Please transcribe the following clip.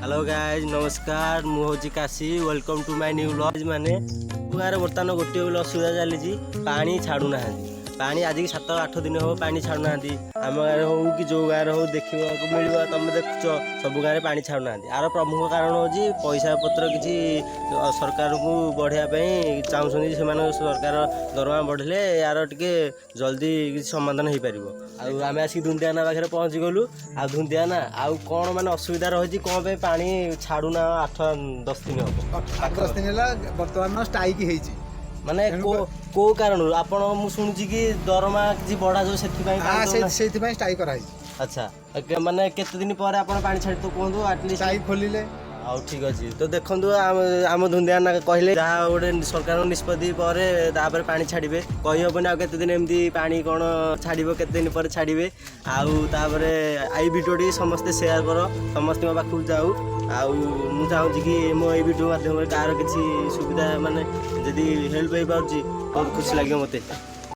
Hello guys नमस्कार मुझे Kashi welcome to my new vlog माने गाँव बर्तमान गोटे बोले असुविधा चली पानी छाड़ू ना पानी आज की 7-8 दिन हो पानी छाड़ू ना आम गाँव हो कि जो गाँव हो देखा मिल तुम देखुच सब गाँव पानी छाड़ू ना यार प्रमुख कारण हूँ पैसा पत्र किसी सरकार को बढ़ाई चाहूँ से सरकार दरमा बढ़ले यार टे जल्दी किसी समाधान हो पार आम आसिक धुंदियाना पाखे पहुँची गलु आ धुंदियाना आउ कौन मान असुविधा रही कौन पे पानी छाड़ू ना 8-10 दिन हम 8-10 दिन है बर्तमान स्ट्राइक है माने को कारण आपण मु सुनुची कि दरमा किसी बढ़ा जो से स्ट्राइक कराई। अच्छा माने केते दिन पर आपण पानी छाड़ी तो कहंदु एटलीस्ट स्ट्राइक खोलिले आउ ठीक अछि तो देखंदु आम धुंदिया ना कहले जहा गोटे सरकार निष्पत्ति पर तापर पानी छाड़िबे कहि हबनी आ केते दिन एमती पानी कोन छाड़िबो केते दिन पर छाड़िबे आउ तापर आई वीडियोटी समस्त शेयर करो समस्त म पाखु जाऊ आउ मु चाहूँ कि मो ये वीडियो माध्यम कार किसी सुविधा माने जदि हेल्प हो पाउची बहुत खुशी लगे मते।